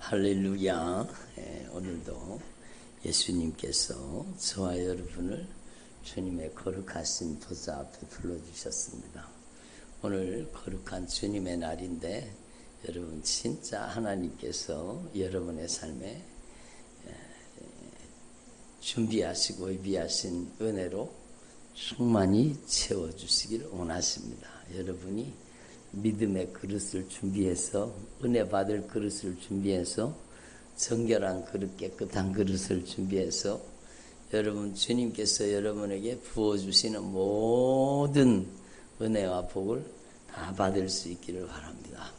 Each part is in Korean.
할렐루야. 오늘도 예수님께서 저와 여러분을 주님의 거룩하신 보좌 앞에 불러주셨습니다. 오늘 거룩한 주님의 날인데 여러분 진짜 하나님께서 여러분의 삶에 준비하시고 예비하신 은혜로 충만히 채워주시기를 원하십니다. 여러분이 믿음의 그릇을 준비해서 은혜 받을 그릇을 준비해서 정결한 그릇 깨끗한 그릇을 준비해서 여러분 주님께서 여러분에게 부어주시는 모든 은혜와 복을 다 받을 수 있기를 바랍니다.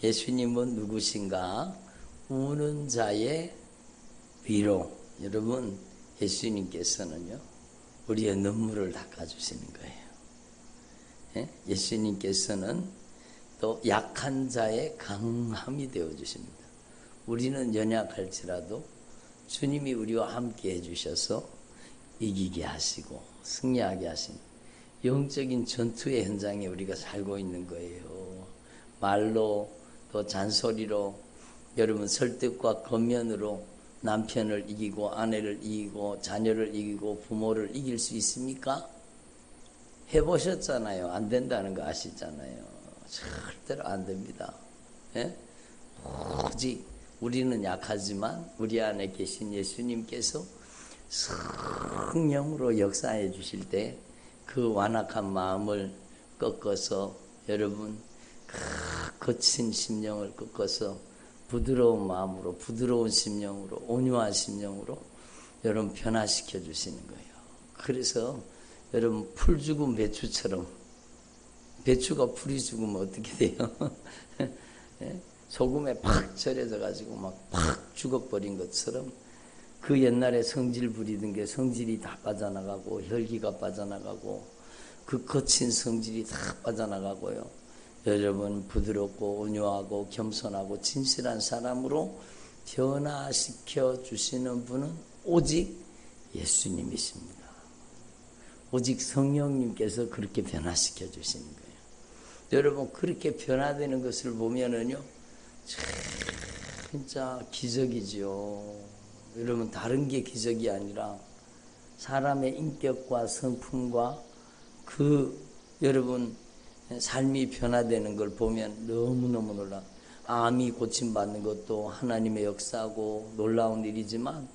예수님은 누구신가? 우는 자의 위로. 여러분 예수님께서는요 우리의 눈물을 닦아주시는 거예요. 예수님께서는 또 약한 자의 강함이 되어주십니다. 우리는 연약할지라도 주님이 우리와 함께 해주셔서 이기게 하시고 승리하게 하십니다. 영적인 전투의 현장에 우리가 살고 있는 거예요. 말로 또 잔소리로 여러분 설득과 권면으로 남편을 이기고 아내를 이기고 자녀를 이기고 부모를 이길 수 있습니까? 해보셨잖아요. 안 된다는 거 아시잖아요. 절대로 안 됩니다. 오직 우리는 약하지만 우리 안에 계신 예수님께서 성령으로 역사해 주실 때 그 완악한 마음을 꺾어서 여러분 거친 심령을 꺾어서 부드러운 마음으로 부드러운 심령으로 온유한 심령으로 여러분 변화시켜 주시는 거예요. 그래서 여러분 풀 죽은 배추처럼 배추가 풀이 죽으면 어떻게 돼요? 소금에 팍 절여져 가지고 막 팍 죽어버린 것처럼 그 옛날에 성질 부리던 게 성질이 다 빠져나가고 혈기가 빠져나가고 그 거친 성질이 다 빠져나가고요. 여러분 부드럽고 온유하고 겸손하고 진실한 사람으로 변화시켜 주시는 분은 오직 예수님이십니다. 오직 성령님께서 그렇게 변화시켜 주시는 거예요. 여러분 그렇게 변화되는 것을 보면은요 진짜 기적이죠. 여러분 다른 게 기적이 아니라 사람의 인격과 성품과 그 여러분 삶이 변화되는 걸 보면 너무너무 놀라. 암이 고침받는 것도 하나님의 역사고 놀라운 일이지만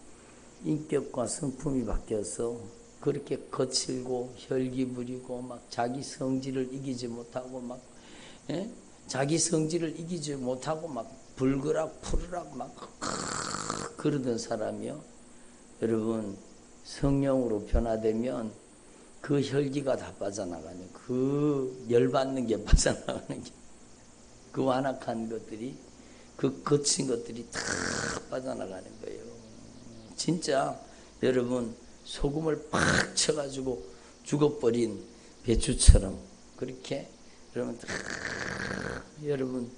인격과 성품이 바뀌어서 그렇게 거칠고 혈기 부리고 막 자기 성질을 이기지 못하고 막 자기 성질을 이기지 못하고 막 불그락 푸르락 막 그러던 사람이요. 여러분 성령으로 변화되면 그 혈기가 다 빠져나가는 그 열받는 게 빠져나가는 게 그 완악한 것들이 그 거친 것들이 다 빠져나가는 거예요. 진짜 여러분 소금을 팍 쳐가지고 죽어버린 배추처럼 그렇게 여러분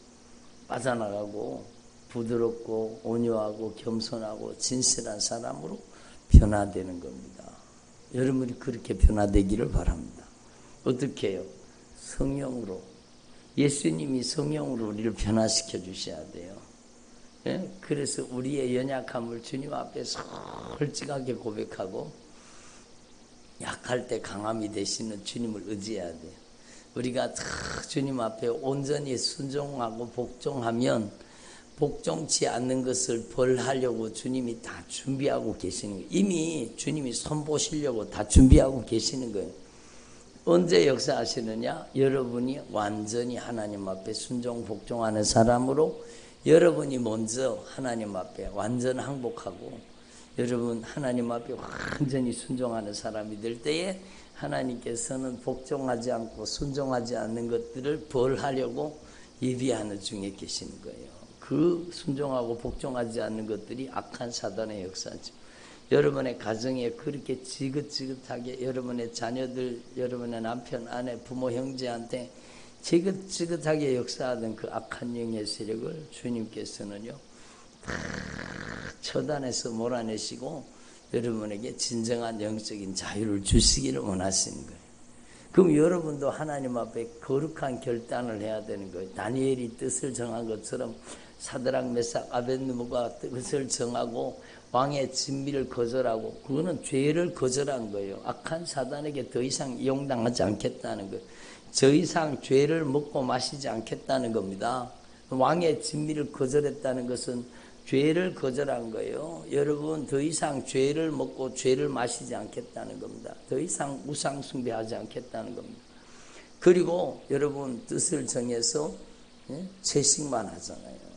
빠져나가고 부드럽고 온유하고 겸손하고 진실한 사람으로 변화되는 겁니다. 여러분이 그렇게 변화되기를 바랍니다. 어떻게 해요? 성령으로. 예수님이 성령으로 우리를 변화시켜 주셔야 돼요. 그래서 우리의 연약함을 주님 앞에 솔직하게 고백하고 약할 때 강함이 되시는 주님을 의지해야 돼요. 우리가 주님 앞에 온전히 순종하고 복종하면 복종치 않는 것을 벌하려고 주님이 다 준비하고 계시는 거예요. 이미 주님이 손보시려고 다 준비하고 계시는 거예요. 언제 역사하시느냐? 여러분이 완전히 하나님 앞에 순종 복종하는 사람으로 여러분이 먼저 하나님 앞에 완전 항복하고 여러분 하나님 앞에 완전히 순종하는 사람이 될 때에 하나님께서는 복종하지 않고 순종하지 않는 것들을 벌하려고 예비하는 중에 계시는 거예요. 그 순종하고 복종하지 않는 것들이 악한 사단의 역사죠. 여러분의 가정에 그렇게 지긋지긋하게 여러분의 자녀들, 여러분의 남편, 아내, 부모, 형제한테 지긋지긋하게 역사하던 그 악한 영의 세력을 주님께서는요 다 처단해서 몰아내시고 여러분에게 진정한 영적인 자유를 주시기를 원하시는 거예요. 그럼 여러분도 하나님 앞에 거룩한 결단을 해야 되는 거예요. 다니엘이 뜻을 정한 것처럼 사드락 메삭 아벳느고가 그것을 정하고 왕의 진미를 거절하고 그거는 죄를 거절한 거예요. 악한 사단에게 더 이상 이용당하지 않겠다는 거예요. 더 이상 죄를 먹고 마시지 않겠다는 겁니다. 왕의 진미를 거절했다는 것은 죄를 거절한 거예요. 여러분 더 이상 죄를 먹고 죄를 마시지 않겠다는 겁니다. 더 이상 우상 숭배하지 않겠다는 겁니다. 그리고 여러분 뜻을 정해서 채식만 하잖아요.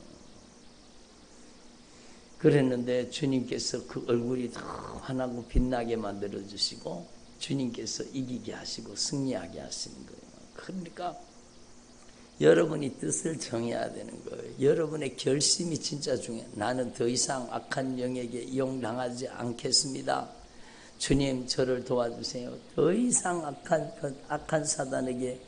그랬는데 주님께서 그 얼굴이 더 환하고 빛나게 만들어주시고 주님께서 이기게 하시고 승리하게 하시는 거예요. 그러니까 여러분이 뜻을 정해야 되는 거예요. 여러분의 결심이 진짜 중요해요. 나는 더 이상 악한 영에게 이용당하지 않겠습니다. 주님 저를 도와주세요. 더 이상 악한 사단에게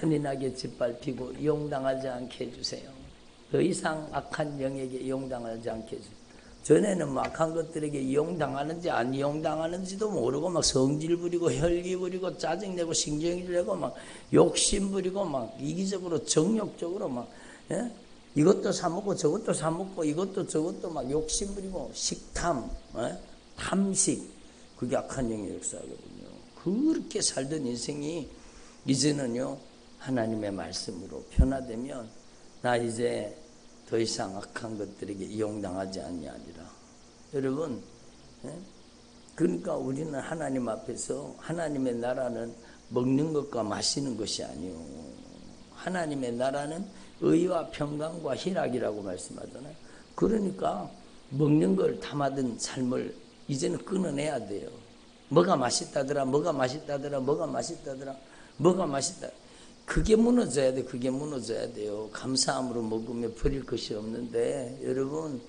잔인하게 짓밟히고 이용당하지 않게 해주세요. 더 이상 악한 영에게 이용당하지 않게 해주세요. 전에는 막 악한 것들에게 이용당하는지 안 이용당하는지도 모르고 막 성질 부리고 혈기 부리고 짜증내고 신경질 내고 막 욕심 부리고 막 이기적으로 정욕적으로 막 이것도 사먹고 저것도 사먹고 이것도 저것도 막 욕심 부리고 식탐, 탐식, 그게 악한 영의 역사거든요. 그렇게 살던 인생이 이제는요 하나님의 말씀으로 변화되면 나 이제 더 이상 악한 것들에게 이용당하지 아니하리라. 여러분, 그러니까 우리는 하나님 앞에서 하나님의 나라는 먹는 것과 마시는 것이 아니요. 하나님의 나라는 의와 평강과 희락이라고 말씀하잖아요. 그러니까 먹는 걸 담아둔 삶을 이제는 끊어내야 돼요. 뭐가 맛있다더라, 뭐가 맛있다더라, 뭐가 맛있다더라, 뭐가 맛있다. 그게 무너져야 돼. 그게 무너져야 돼요. 감사함으로 먹으면 버릴 것이 없는데 여러분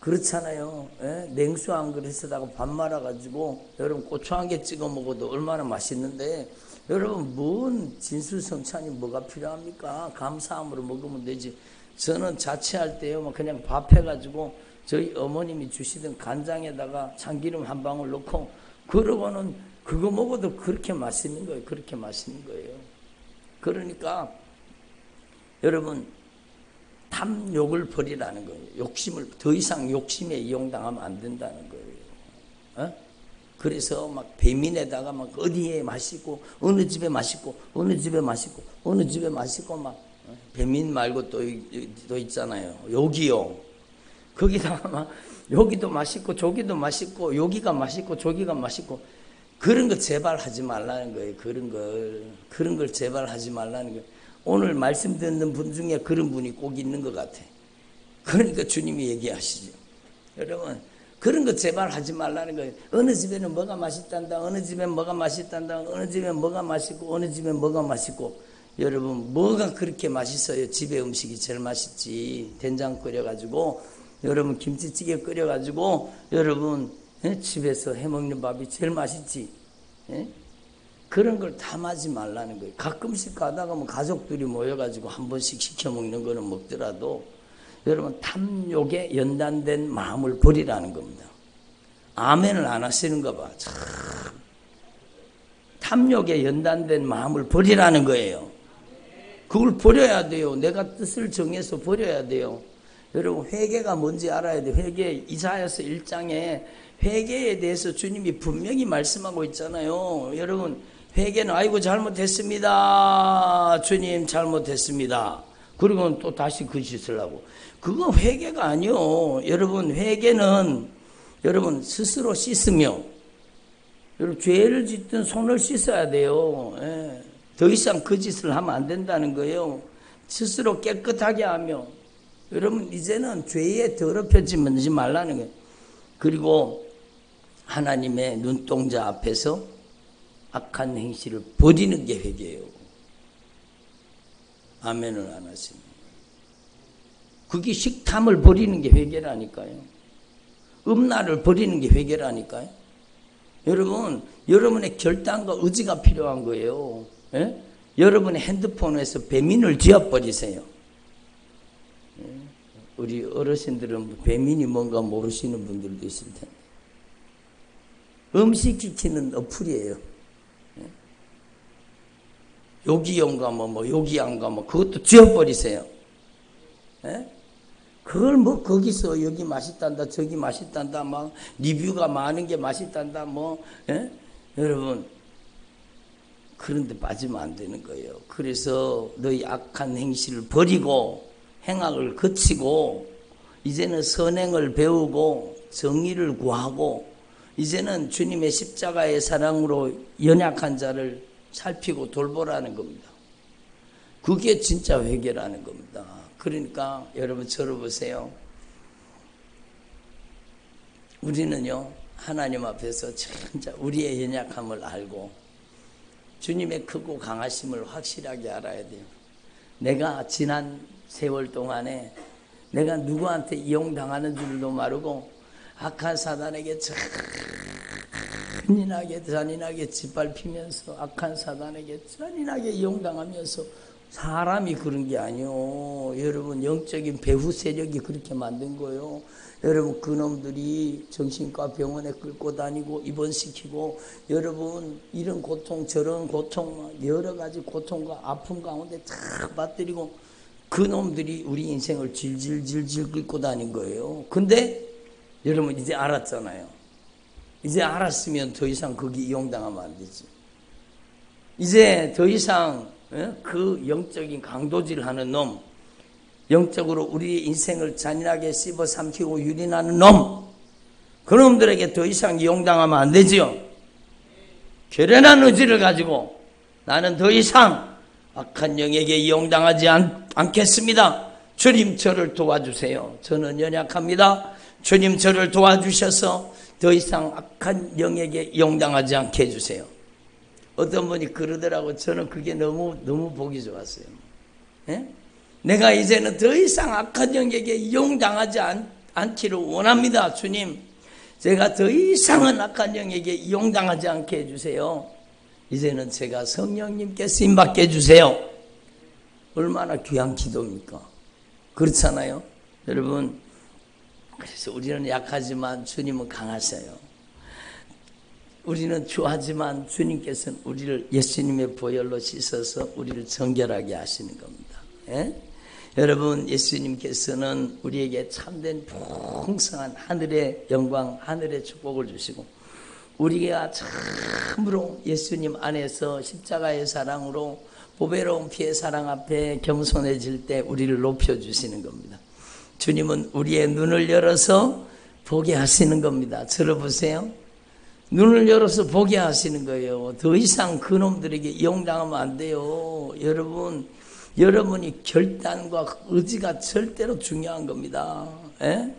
그렇잖아요. 냉수 한 그릇에다가 밥 말아가지고 여러분 고추 한 개 찍어 먹어도 얼마나 맛있는데 여러분 뭔 진수성찬이 뭐가 필요합니까? 감사함으로 먹으면 되지. 저는 자취할 때요 그냥 밥 해가지고 저희 어머님이 주시던 간장에다가 참기름 한 방울 넣고 그러고는 그거 먹어도 그렇게 맛있는 거예요. 그렇게 맛있는 거예요. 그러니까 여러분 탐욕을 버리라는 거예요. 욕심을 더 이상 욕심에 이용당하면 안 된다는 거예요. 그래서 막 배민에다가 막 어디에 맛있고 어느 집에 맛있고 어느 집에 맛있고 어느 집에 맛있고 막 배민 말고 또 있잖아요. 여기요. 거기다가 막 여기도 맛있고 저기도 맛있고 여기가 맛있고 저기가 맛있고 그런 거 제발 하지 말라는 거예요. 그런 걸 제발 하지 말라는 거예요. 오늘 말씀 듣는 분 중에 그런 분이 꼭 있는 것 같아. 그러니까 주님이 얘기하시죠. 여러분 그런 거 제발 하지 말라는 거예요. 어느 집에는 뭐가 맛있단다. 어느 집엔 뭐가 맛있단다. 어느 집엔 뭐가 맛있고 어느 집엔 뭐가 맛있고 여러분 뭐가 그렇게 맛있어요. 집에 음식이 제일 맛있지. 된장 끓여가지고 여러분 김치찌개 끓여가지고 여러분 집에서 해먹는 밥이 제일 맛있지. 그런 걸 탐하지 말라는 거예요. 가끔씩 가다가 뭐 가족들이 모여가지고 한 번씩 시켜 먹는 거는 먹더라도 여러분 탐욕에 연단된 마음을 버리라는 겁니다. 아멘을 안 하시는가 봐. 참. 탐욕에 연단된 마음을 버리라는 거예요. 그걸 버려야 돼요. 내가 뜻을 정해서 버려야 돼요. 여러분 회개가 뭔지 알아야 돼요. 회개 이사야서 1장에 회개에 대해서 주님이 분명히 말씀하고 있잖아요. 여러분 회개는 아이고 잘못했습니다. 주님 잘못했습니다. 그리고 또 다시 그 짓을 하고 그거 회개가 아니요. 여러분 회개는 여러분 스스로 씻으며 여러분 죄를 짓든 손을 씻어야 돼요. 더 이상 그 짓을 하면 안 된다는 거예요. 스스로 깨끗하게 하며 여러분 이제는 죄에 더럽혀지지 말라는 거예요. 그리고 하나님의 눈동자 앞에서 악한 행실을 버리는 게 회개예요. 아멘을 안 하십니다. 그게 식탐을 버리는 게 회개라니까요. 음란을 버리는 게 회개라니까요. 여러분 여러분의 결단과 의지가 필요한 거예요. 여러분의 핸드폰에서 배민을 지워버리세요. 우리 어르신들은 배민이 뭔가 모르시는 분들도 있을 텐데 음식 지키는 어플이에요. 요기용가 뭐 요기양가 뭐 그것도 지워버리세요. 예? 그걸 뭐 거기서 여기 맛있단다 저기 맛있단다 막 리뷰가 많은 게 맛있단다 뭐 예? 여러분 그런데 빠지면 안 되는 거예요. 그래서 너희 악한 행실을 버리고 행악을 거치고 이제는 선행을 배우고 정의를 구하고 이제는 주님의 십자가의 사랑으로 연약한 자를 살피고 돌보라는 겁니다. 그게 진짜 회개라는 겁니다. 그러니까 여러분 저를 보세요. 우리는요 하나님 앞에서 진짜 우리의 연약함을 알고 주님의 크고 강하심을 확실하게 알아야 돼요. 내가 지난 세월 동안에 내가 누구한테 이용당하는 줄도 모르고 악한 사단에게 잔인하게 짓밟히면서 악한 사단에게 잔인하게 이용당하면서 사람이 그런 게 아니요. 여러분 영적인 배후 세력이 그렇게 만든 거예요. 여러분 그놈들이 정신과 병원에 끌고 다니고 입원시키고 여러분 이런 고통 저런 고통 여러 가지 고통과 아픔 가운데 탁 받들이고 그놈들이 우리 인생을 질질질질 끌고 다닌 거예요. 근데 여러분 이제 알았잖아요. 이제 알았으면 더 이상 거기 이용당하면 안 되지. 이제 더 이상 그 영적인 강도질하는 놈, 영적으로 우리의 인생을 잔인하게 씹어 삼키고 유린하는 놈, 그놈들에게 더 이상 이용당하면 안 되지요. 결연한 의지를 가지고 나는 더 이상 악한 영에게 이용당하지 않겠습니다. 주님 저를 도와주세요. 저는 연약합니다. 주님 저를 도와주셔서 더 이상 악한 영에게 이용당하지 않게 해주세요. 어떤 분이 그러더라고. 저는 그게 너무 보기 좋았어요. 예? 내가 이제는 더 이상 악한 영에게 이용당하지 않기를 원합니다. 주님 제가 더 이상은 악한 영에게 이용당하지 않게 해주세요. 이제는 제가 성령님께 쓰임받게 해주세요. 얼마나 귀한 기도입니까? 그렇잖아요. 여러분 그래서 우리는 약하지만 주님은 강하셔요. 우리는 추하지만 주님께서는 우리를 예수님의 보혈로 씻어서 우리를 정결하게 하시는 겁니다. 예? 여러분 예수님께서는 우리에게 참된 풍성한 하늘의 영광 하늘의 축복을 주시고 우리가 참으로 예수님 안에서 십자가의 사랑으로 보배로운 피의 사랑 앞에 겸손해질 때 우리를 높여주시는 겁니다. 주님은 우리의 눈을 열어서 보게 하시는 겁니다. 들어보세요. 눈을 열어서 보게 하시는 거예요. 더 이상 그놈들에게 이용당하면 안 돼요. 여러분이 결단과 의지가 절대로 중요한 겁니다. 예?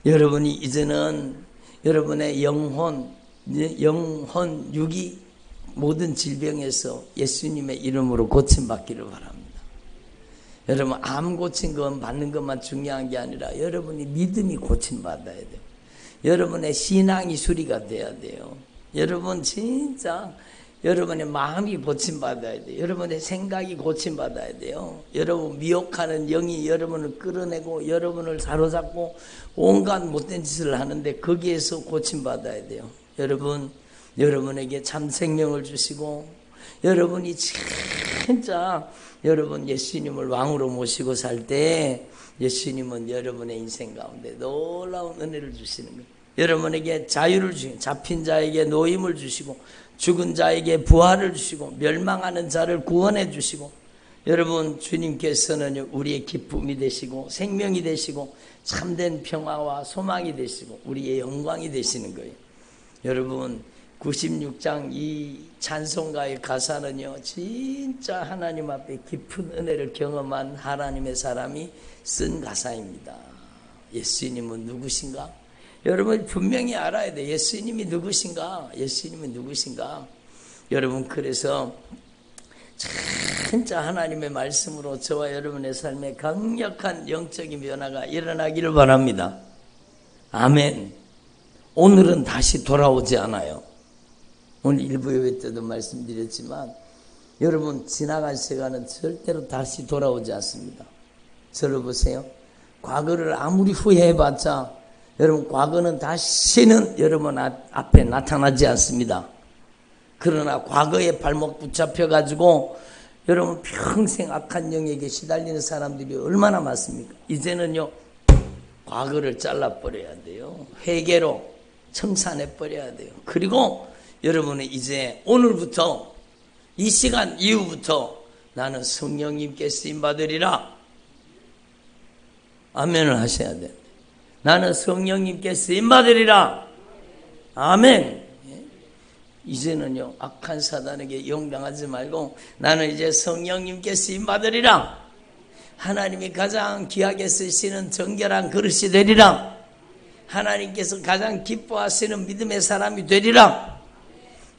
여러분이 이제는 여러분의 영혼, 육이 모든 질병에서 예수님의 이름으로 고침받기를 바랍니다. 여러분 암 고친 건 받는 것만 중요한 게 아니라 여러분이 믿음이 고침받아야 돼요. 여러분의 신앙이 수리가 돼야 돼요. 여러분 진짜 여러분의 마음이 고침받아야 돼요. 여러분의 생각이 고침받아야 돼요. 여러분 미혹하는 영이 여러분을 끌어내고 여러분을 사로잡고 온갖 못된 짓을 하는데 거기에서 고침받아야 돼요. 여러분에게 참 생명을 주시고 여러분이 진짜 여러분 예수님을 왕으로 모시고 살 때 예수님은 여러분의 인생 가운데 놀라운 은혜를 주시는 거예요. 여러분에게 자유를 주시고 잡힌 자에게 노임을 주시고 죽은 자에게 부활을 주시고 멸망하는 자를 구원해 주시고 여러분 주님께서는 우리의 기쁨이 되시고 생명이 되시고 참된 평화와 소망이 되시고 우리의 영광이 되시는 거예요. 여러분 96장 이 찬송가의 가사는요 진짜 하나님 앞에 깊은 은혜를 경험한 하나님의 사람이 쓴 가사입니다. 예수님은 누구신가? 여러분 분명히 알아야 돼. 예수님이 누구신가? 여러분 그래서 진짜 하나님의 말씀으로 저와 여러분의 삶에 강력한 영적인 변화가 일어나기를 바랍니다. 아멘. 오늘은 다시 돌아오지 않아요. 오늘 일부 예배 때도 말씀드렸지만 여러분 지나간 시간은 절대로 다시 돌아오지 않습니다. 저를 보세요. 과거를 아무리 후회해봤자 여러분 과거는 다시는 여러분 앞에 나타나지 않습니다. 그러나 과거에 발목 붙잡혀가지고 여러분 평생 악한 영에게 시달리는 사람들이 얼마나 많습니까? 이제는요 과거를 잘라버려야 돼요. 회개로 청산해버려야 돼요. 그리고 여러분은 이제 오늘부터 이 시간 이후부터 나는 성령님께 쓰임받으리라. 아멘을 하셔야 돼요. 나는 성령님께 쓰임받으리라. 아멘. 이제는요 악한 사단에게 영당하지 말고 나는 이제 성령님께 쓰임받으리라. 하나님이 가장 귀하게 쓰시는 정결한 그릇이 되리라. 하나님께서 가장 기뻐하시는 믿음의 사람이 되리라.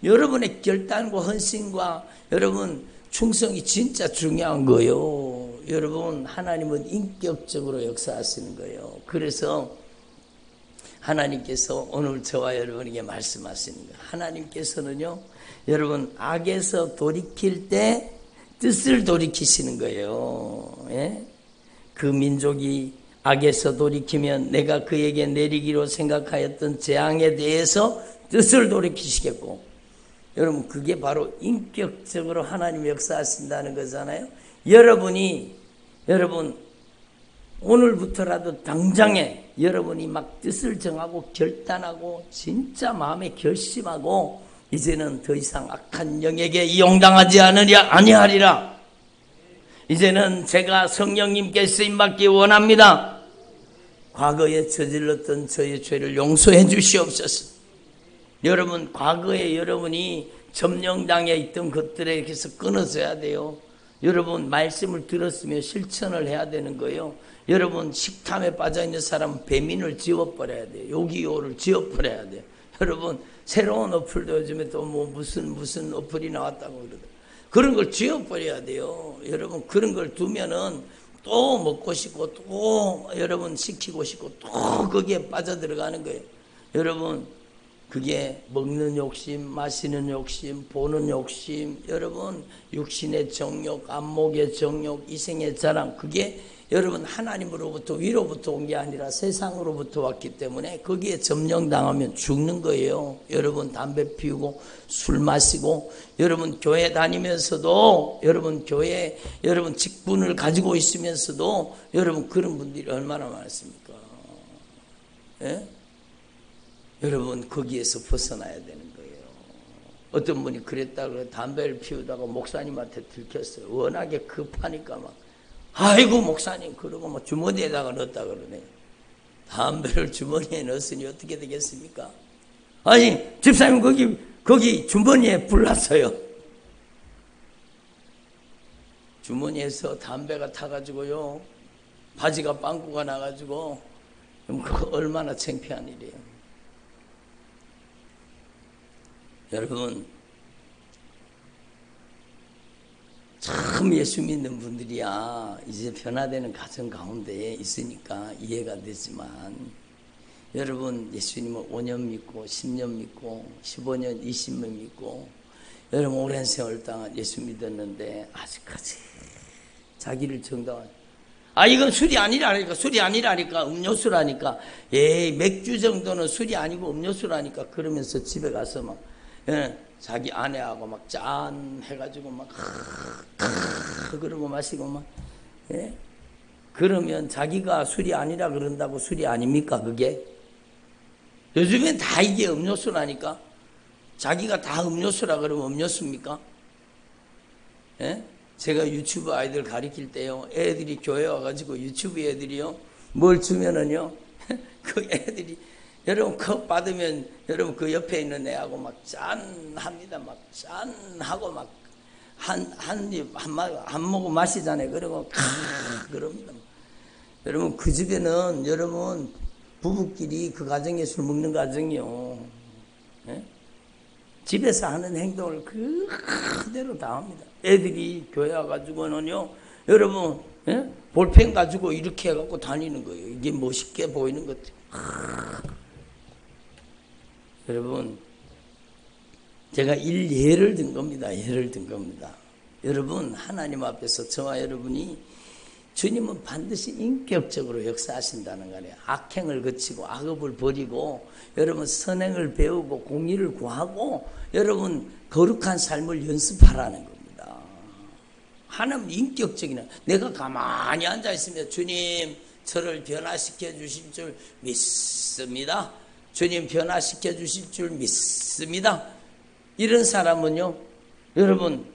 여러분의 결단과 헌신과 여러분 충성이 진짜 중요한 거예요. 여러분 하나님은 인격적으로 역사하시는 거예요. 그래서 하나님께서 오늘 저와 여러분에게 말씀하시는 거예요. 하나님께서는요 여러분 악에서 돌이킬 때 뜻을 돌이키시는 거예요. 예? 그 민족이 악에서 돌이키면 내가 그에게 내리기로 생각하였던 재앙에 대해서 뜻을 돌이키시겠고, 여러분 그게 바로 인격적으로 하나님이 역사하신다는 거잖아요. 여러분 오늘부터라도 당장에 여러분이 막 뜻을 정하고 결단하고 진짜 마음에 결심하고 이제는 더 이상 악한 영에게 이용당하지 아니하리라. 이제는 제가 성령님께 쓰임받기 원합니다. 과거에 저질렀던 저의 죄를 용서해 주시옵소서. 여러분 과거에 여러분이 점령당해 있던 것들에게서 끊어져야 돼요. 여러분 말씀을 들었으면 실천을 해야 되는 거예요. 여러분 식탐에 빠져있는 사람은 배민을 지워버려야 돼요. 요기요를 지워버려야 돼요. 여러분 새로운 어플도 요즘에 또 뭐 무슨 어플이 나왔다고 그러더라고요. 그런 걸 지워버려야 돼요. 여러분 그런 걸 두면은 또 먹고 싶고 또 여러분 시키고 싶고 또 거기에 빠져들어가는 거예요. 여러분 그게 먹는 욕심, 마시는 욕심, 보는 욕심, 여러분 육신의 정욕, 안목의 정욕, 이생의 자랑, 그게 여러분 하나님으로부터 위로부터 온 게 아니라 세상으로부터 왔기 때문에 거기에 점령당하면 죽는 거예요. 여러분 담배 피우고 술 마시고 여러분 교회 다니면서도 여러분 교회 여러분 직분을 가지고 있으면서도 여러분 그런 분들이 얼마나 많습니까? 예? 여러분 거기에서 벗어나야 되는 거예요. 어떤 분이 그랬다고 담배를 피우다가 목사님한테 들켰어요. 워낙에 급하니까 막 아이고 목사님 그러고 뭐 주머니에다가 넣었다 그러네. 담배를 주머니에 넣었으니 어떻게 되겠습니까? 아니 집사님 거기 주머니에 불났어요. 주머니에서 담배가 타가지고요 바지가 빵꾸가 나가지고 그거 얼마나 창피한 일이에요. 여러분 참 예수 믿는 분들이야 이제 변화되는 가정 가운데 있으니까 이해가 되지만 여러분 예수님을 5년 믿고 10년 믿고 15년 20년 믿고 여러분 오랜 세월 동안 예수 믿었는데 아직까지 자기를 정당한 이건 술이 아니라니까 음료수라니까 맥주 정도는 술이 아니고 음료수라니까 그러면서 집에 가서 막 자기 아내하고 막 짠 해가지고 막 그러고 마시고 막 그러면 자기가 술이 아니라 그런다고 술이 아닙니까 그게? 요즘엔 다 이게 음료수라니까. 자기가 다 음료수라 그러면 음료수입니까? 제가 유튜브 아이들 가르칠 때요 애들이 교회 와가지고 유튜브 애들이요 뭘 주면은요 그 애들이 여러분 컵 받으면 여러분 그 옆에 있는 애하고 막 짠합니다. 막 짠하고 막 한 모금 마시잖아요. 그리고 그럽니다. 여러분 그 집에는 여러분 부부끼리 그 가정에 술 먹는 가정이요. 집에서 하는 행동을 그대로 다 합니다. 애들이 교회 와가지고는요 여러분 볼펜 가지고 이렇게 해갖고 다니는 거예요. 이게 멋있게 보이는 것 같아요. 여러분 제가 예를 든 겁니다. 여러분 하나님 앞에서 저와 여러분이 주님은 반드시 인격적으로 역사하신다는 거예요. 악행을 거치고 악업을 버리고 여러분 선행을 배우고 공의를 구하고 여러분 거룩한 삶을 연습하라는 겁니다. 하나님 인격적인, 내가 가만히 앉아있으면 주님 저를 변화시켜 주실 줄 믿습니다. 주님 변화시켜 주실 줄 믿습니다. 이런 사람은요, 여러분,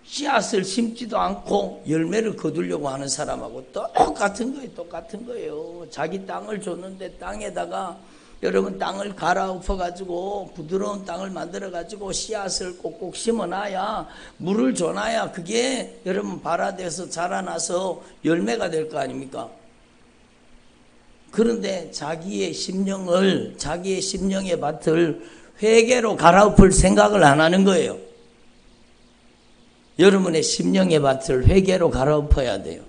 씨앗을 심지도 않고 열매를 거두려고 하는 사람하고 똑같은 거예요. 자기 땅을 줬는데 땅에다가 여러분 땅을 갈아엎어가지고 부드러운 땅을 만들어가지고 씨앗을 꼭꼭 심어놔야, 물을 줘놔야 그게 여러분 발화돼서 자라나서 열매가 될 거 아닙니까? 그런데 자기의 심령의 밭을 회개로 갈아엎을 생각을 안 하는 거예요. 여러분의 심령의 밭을 회개로 갈아엎어야 돼요.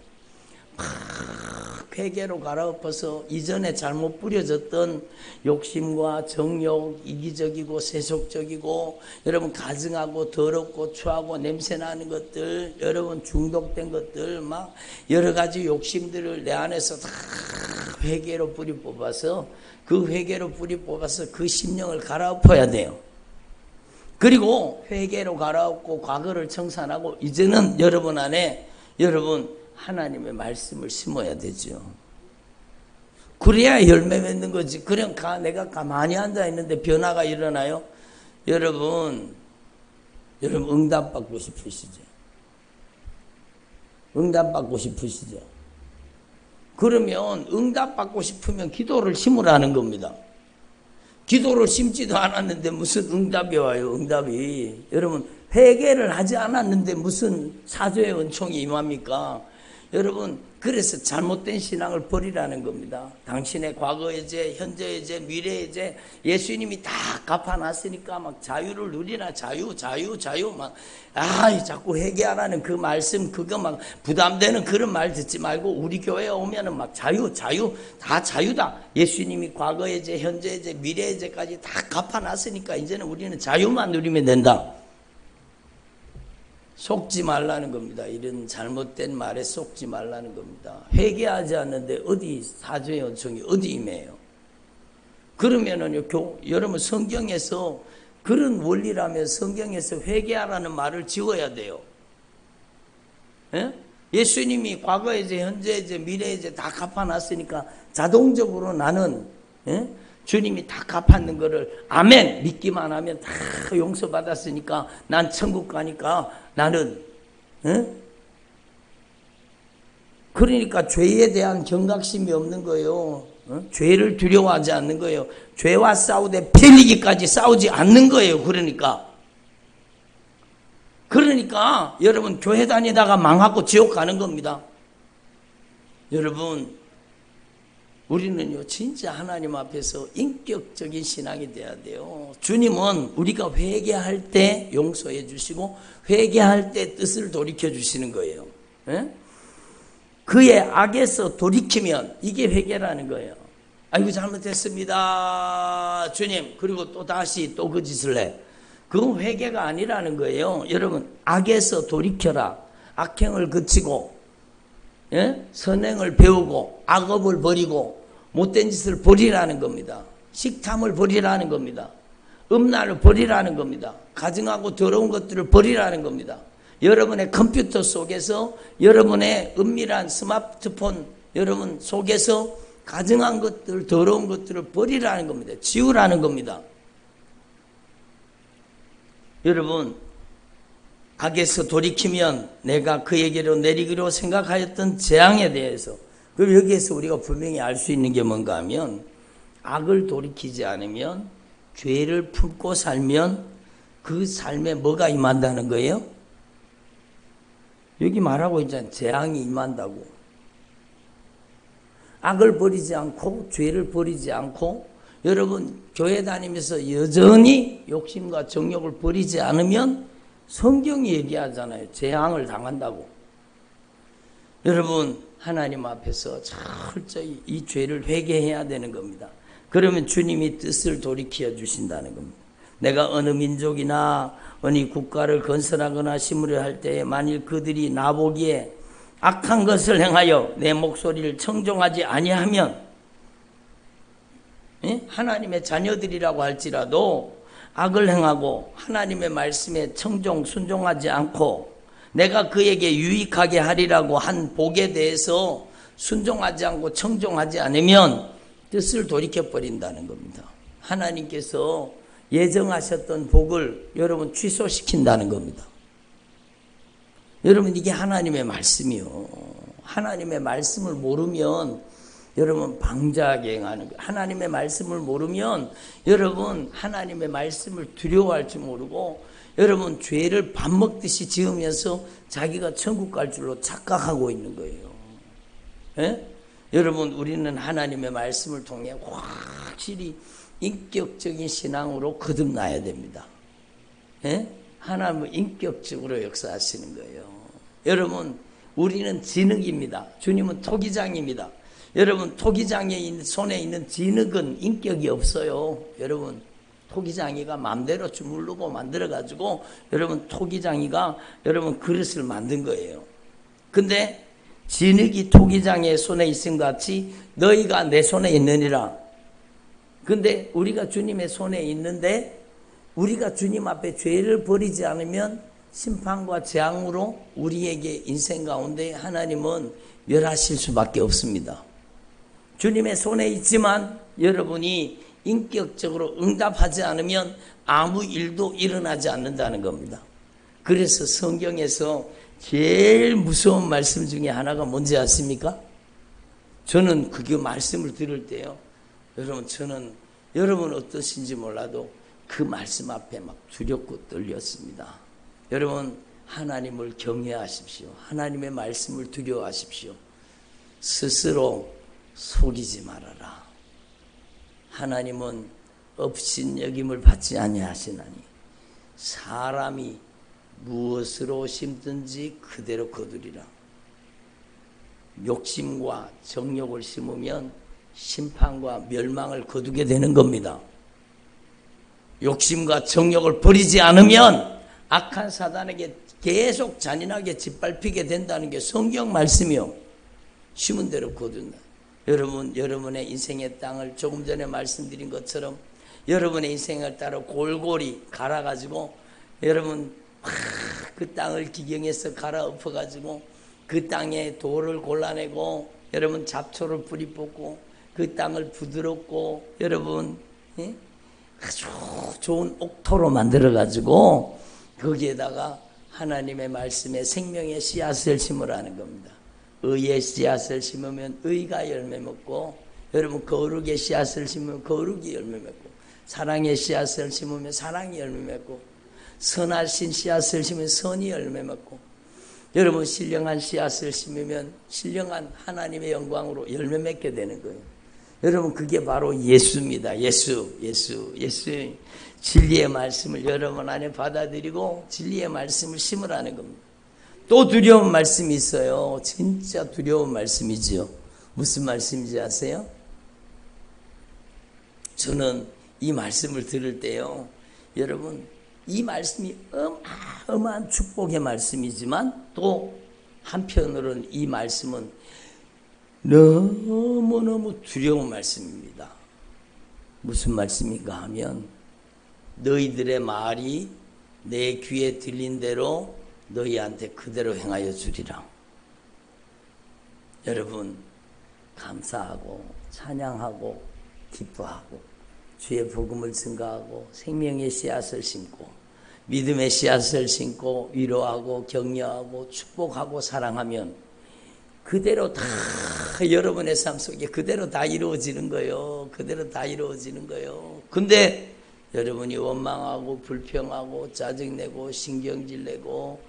회개로 갈아엎어서 이전에 잘못 뿌려졌던 욕심과 정욕, 이기적이고 세속적이고 여러분 가증하고 더럽고 추하고 냄새나는 것들, 여러분 중독된 것들, 막 여러 가지 욕심들을 내 안에서 다 회개로 뿌리 뽑아서 그 심령을 갈아엎어야 돼요. 그리고 회개로 갈아엎고 과거를 청산하고 이제는 여러분 안에 여러분 하나님의 말씀을 심어야 되죠. 그래야 열매 맺는 거지. 그냥 내가 가만히 앉아있는데 변화가 일어나요? 여러분 응답받고 싶으시죠? 응답받고 싶으시죠? 그러면 응답받고 싶으면 기도를 심으라는 겁니다. 기도를 심지도 않았는데 무슨 응답이 와요? 응답이. 여러분 회개를 하지 않았는데 무슨 사죄의 은총이 임합니까? 여러분 그래서 잘못된 신앙을 버리라는 겁니다. 당신의 과거의 죄, 현재의 죄, 미래의 죄 예수님이 다 갚아놨으니까 막 자유를 누리나 자유 막 자꾸 회개하라는 그 말씀, 그거 막 부담되는 그런 말 듣지 말고 우리 교회에 오면은 막 자유 다 자유다. 예수님이 과거의 죄, 현재의 죄, 미래의 죄까지 다 갚아놨으니까 이제는 우리는 자유만 누리면 된다. 속지 말라는 겁니다. 이런 잘못된 말에 속지 말라는 겁니다. 회개하지 않는데 어디 사죄의 은총이 어디 임해요? 그러면은요, 여러분 성경에서 그런 원리라면 성경에서 회개하라는 말을 지워야 돼요. 예? 예수님이 과거의 죄, 현재의 죄, 미래의 죄 다 갚아놨으니까 자동적으로 나는 주님이 다 갚았는 거를 아멘 믿기만 하면 다 용서받았으니까 난 천국 가니까 나는 그러니까 죄에 대한 경각심이 없는 거예요. 죄를 두려워하지 않는 거예요. 죄와 싸우되 편리기까지 싸우지 않는 거예요. 그러니까 여러분 교회 다니다가 망하고 지옥 가는 겁니다. 여러분 우리는요 진짜 하나님 앞에서 인격적인 신앙이 돼야 돼요. 주님은 우리가 회개할 때 용서해 주시고 회개할 때 뜻을 돌이켜 주시는 거예요. 그의 악에서 돌이키면 이게 회개라는 거예요. 아이고 잘못했습니다 주님, 그리고 또 다시 또 그 짓을 해. 그건 회개가 아니라는 거예요. 여러분 악에서 돌이켜라. 악행을 그치고 선행을 배우고 악업을 버리고 못된 짓을 버리라는 겁니다. 식탐을 버리라는 겁니다. 음란을 버리라는 겁니다. 가증하고 더러운 것들을 버리라는 겁니다. 여러분의 컴퓨터 속에서 여러분의 은밀한 스마트폰 여러분 속에서 가증한 것들, 더러운 것들을 버리라는 겁니다. 지우라는 겁니다. 여러분 악에서 돌이키면 내가 그에게로 내리기로 생각하였던 재앙에 대해서, 그리고 여기에서 우리가 분명히 알 수 있는 게 뭔가 하면 악을 돌이키지 않으면 죄를 품고 살면 그 삶에 뭐가 임한다는 거예요? 여기 말하고 있잖아요. 재앙이 임한다고. 악을 버리지 않고 죄를 버리지 않고 여러분 교회 다니면서 여전히 욕심과 정욕을 버리지 않으면 성경이 얘기하잖아요. 재앙을 당한다고. 여러분 하나님 앞에서 철저히 이 죄를 회개해야 되는 겁니다. 그러면 주님이 뜻을 돌이켜 주신다는 겁니다. 내가 어느 민족이나 어느 국가를 건설하거나 심으려 할 때에 만일 그들이 나보기에 악한 것을 행하여 내 목소리를 청종하지 아니하면, 하나님의 자녀들이라고 할지라도 악을 행하고 하나님의 말씀에 청종 순종하지 않고 내가 그에게 유익하게 하리라고 한 복에 대해서 순종하지 않고 청종하지 않으면 뜻을 돌이켜버린다는 겁니다. 하나님께서 예정하셨던 복을 여러분 취소시킨다는 겁니다. 여러분 이게 하나님의 말씀이요. 하나님의 말씀을 모르면 여러분 방자하게 행하는 거예요. 하나님의 말씀을 모르면 여러분 하나님의 말씀을 두려워할 줄 모르고 여러분 죄를 밥 먹듯이 지으면서 자기가 천국 갈 줄로 착각하고 있는 거예요. 예? 여러분 우리는 하나님의 말씀을 통해 확실히 인격적인 신앙으로 거듭나야 됩니다. 예? 하나님은 인격적으로 역사하시는 거예요. 여러분 우리는 진흙입니다. 주님은 토기장입니다. 여러분 토기장의 손에 있는 진흙은 인격이 없어요. 여러분 토기장이가 마음대로 주물르고 만들어가지고 여러분 토기장이가 여러분 그릇을 만든 거예요. 근데 진흙이 토기장의 손에 있은 것 같이 너희가 내 손에 있느니라. 근데 우리가 주님의 손에 있는데 우리가 주님 앞에 죄를 버리지 않으면 심판과 재앙으로 우리에게 인생 가운데 하나님은 멸하실 수밖에 없습니다. 주님의 손에 있지만 여러분이 인격적으로 응답하지 않으면 아무 일도 일어나지 않는다는 겁니다. 그래서 성경에서 제일 무서운 말씀 중에 하나가 뭔지 아십니까? 저는 그 말씀을 들을 때요. 여러분 저는 여러분 어떠신지 몰라도 그 말씀 앞에 막 두렵고 떨렸습니다. 여러분 하나님을 경외하십시오. 하나님의 말씀을 두려워하십시오. 스스로 속이지 말아라. 하나님은 업신여김을 받지 아니하시나니 사람이 무엇으로 심든지 그대로 거두리라. 욕심과 정욕을 심으면 심판과 멸망을 거두게 되는 겁니다. 욕심과 정욕을 버리지 않으면 악한 사단에게 계속 잔인하게 짓밟히게 된다는 게 성경 말씀이요. 심은 대로 거둔다. 여러분, 여러분의 인생의 땅을 조금 전에 말씀드린 것처럼 여러분의 인생을 따라 골고리 갈아가지고 여러분 그 땅을 기경해서 갈아엎어가지고 그 땅에 돌을 골라내고 여러분 잡초를 뿌리 뽑고 그 땅을 부드럽고 여러분 아주 좋은 옥토로 만들어가지고 거기에다가 하나님의 말씀에 생명의 씨앗을 심으라는 겁니다. 의의 씨앗을 심으면 의가 열매 맺고 여러분 거룩의 씨앗을 심으면 거룩이 열매 맺고 사랑의 씨앗을 심으면 사랑이 열매 맺고 선하신 씨앗을 심으면 선이 열매 맺고 여러분 신령한 씨앗을 심으면 신령한 하나님의 영광으로 열매 맺게 되는 거예요. 여러분 그게 바로 예수입니다. 예수. 진리의 말씀을 여러분 안에 받아들이고 진리의 말씀을 심으라는 겁니다. 또 두려운 말씀이 있어요. 진짜 두려운 말씀이지요. 무슨 말씀인지 아세요? 저는 이 말씀을 들을 때요. 여러분 이 말씀이 어마어마한 축복의 말씀이지만 또 한편으로는 이 말씀은 너무너무 두려운 말씀입니다. 무슨 말씀인가 하면 너희들의 말이 내 귀에 들린 대로 너희한테 그대로 행하여 주리라. 여러분 감사하고 찬양하고 기뻐하고 주의 복음을 증거하고 생명의 씨앗을 심고 믿음의 씨앗을 심고 위로하고 격려하고 축복하고 사랑하면 그대로 다 여러분의 삶 속에 그대로 다 이루어지는 거예요. 그대로 다 이루어지는 거예요. 근데 여러분이 원망하고 불평하고 짜증내고 신경질내고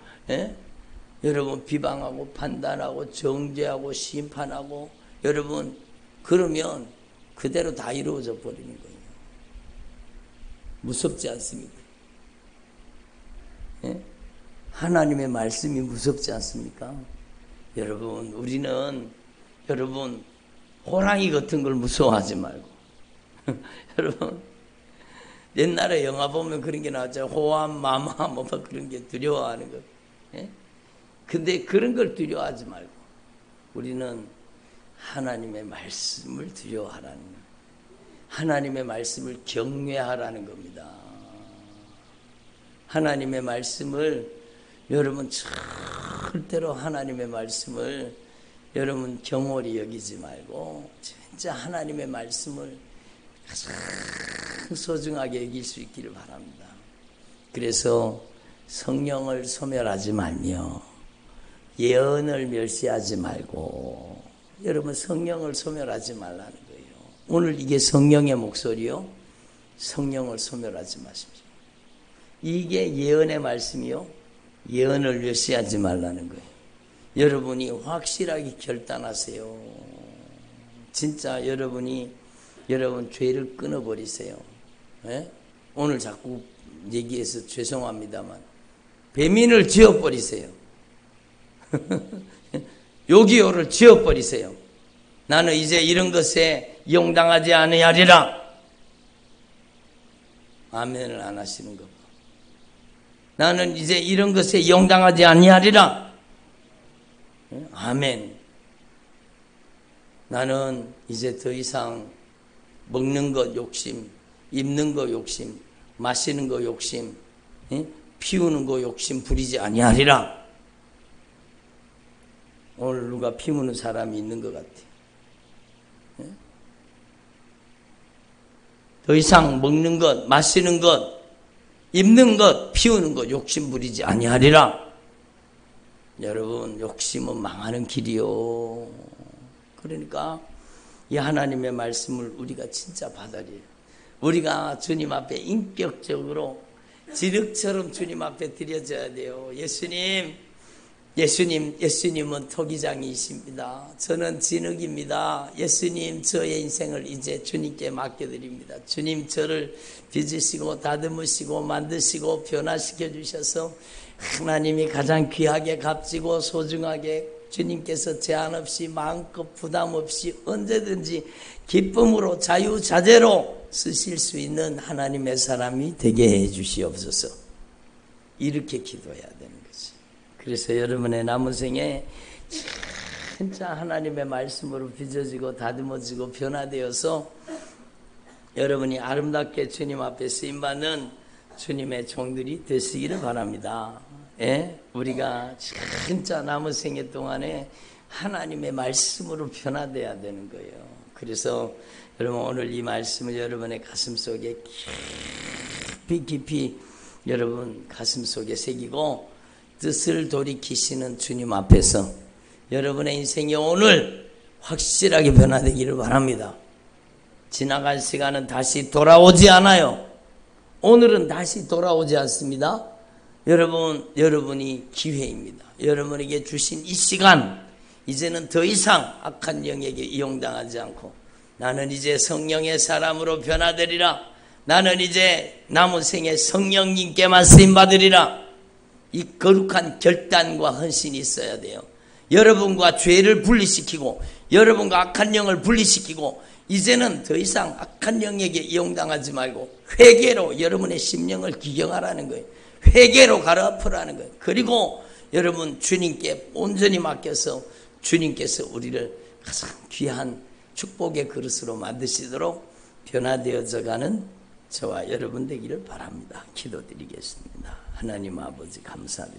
여러분 비방하고 판단하고 정죄하고 심판하고 여러분 그러면 그대로 다 이루어져 버리는 거예요. 무섭지 않습니까? 하나님의 말씀이 무섭지 않습니까? 여러분 우리는 여러분 호랑이 같은 걸 무서워하지 말고 여러분 옛날에 영화 보면 그런 게 나왔죠. 호암, 마마 뭐 그런 게 두려워하는 거. 근데 그런 걸 두려워하지 말고 우리는 하나님의 말씀을 두려워하라는 거예요. 하나님의 말씀을 경외하라는 겁니다. 하나님의 말씀을 여러분 절대로 하나님의 말씀을 여러분 경홀히 여기지 말고 진짜 하나님의 말씀을 가장 소중하게 여길 수 있기를 바랍니다. 그래서 성령을 소멸하지 말며 예언을 멸시하지 말고 여러분 성령을 소멸하지 말라는 거예요. 오늘 이게 성령의 목소리요. 성령을 소멸하지 마십시오. 이게 예언의 말씀이요. 예언을 멸시하지 말라는 거예요. 여러분이 확실하게 결단하세요. 진짜 여러분 죄를 끊어버리세요. 예? 오늘 자꾸 얘기해서 죄송합니다만 배민을 지어버리세요. 요기요를 지어버리세요. 나는 이제 이런 것에 이용당하지 아니하리라. 아멘을 안 하시는 거. 나는 이제 이런 것에 이용당하지 아니하리라. 아멘. 나는 이제 더 이상 먹는 것 욕심, 입는 거 욕심, 마시는 거 욕심, 피우는 거 욕심 부리지 아니하리라. 오늘 누가 피우는 사람이 있는 것 같아요. 더 이상 먹는 것, 마시는 것, 입는 것, 피우는 것 욕심 부리지 아니하리라. 여러분 욕심은 망하는 길이요. 그러니까 이 하나님의 말씀을 우리가 진짜 받아들여요. 우리가 주님 앞에 인격적으로 진흙처럼 주님 앞에 드려져야 돼요. 예수님은 토기장이십니다. 저는 진흙입니다. 예수님 저의 인생을 이제 주님께 맡겨드립니다. 주님 저를 빚으시고 다듬으시고 만드시고 변화시켜 주셔서 하나님이 가장 귀하게 값지고 소중하게 주님께서 제한 없이 마음껏 부담 없이 언제든지 기쁨으로 자유자재로 쓰실 수 있는 하나님의 사람이 되게 해 주시옵소서. 이렇게 기도해야 되는 거지. 그래서 여러분의 남은 생에 진짜 하나님의 말씀으로 빚어지고 다듬어지고 변화되어서 여러분이 아름답게 주님 앞에 쓰임받는 주님의 종들이 되시기를 바랍니다. 예? 우리가 진짜 남은 생애 동안에 하나님의 말씀으로 변화돼야 되는 거예요. 그래서 여러분 오늘 이 말씀을 여러분의 가슴 속에 깊이 여러분 가슴 속에 새기고 뜻을 돌이키시는 주님 앞에서 여러분의 인생이 오늘 확실하게 변화되기를 바랍니다. 지나간 시간은 다시 돌아오지 않아요. 오늘은 다시 돌아오지 않습니다. 여러분이 기회입니다. 여러분에게 주신 이 시간, 이제는 더 이상 악한 영에게 이용당하지 않고 나는 이제 성령의 사람으로 변화되리라. 나는 이제 남은 생에 성령님께만 쓰임받으리라. 이 거룩한 결단과 헌신이 있어야 돼요. 여러분과 죄를 분리시키고 여러분과 악한 영을 분리시키고 이제는 더 이상 악한 영에게 이용당하지 말고 회개로 여러분의 심령을 기경하라는 거예요. 회개로 갈아엎으라는 거예요. 그리고 여러분 주님께 온전히 맡겨서 주님께서 우리를 가장 귀한 축복의 그릇으로 만드시도록 변화되어져 가는 저와 여러분 되기를 바랍니다. 기도드리겠습니다. 하나님 아버지 감사드립니다.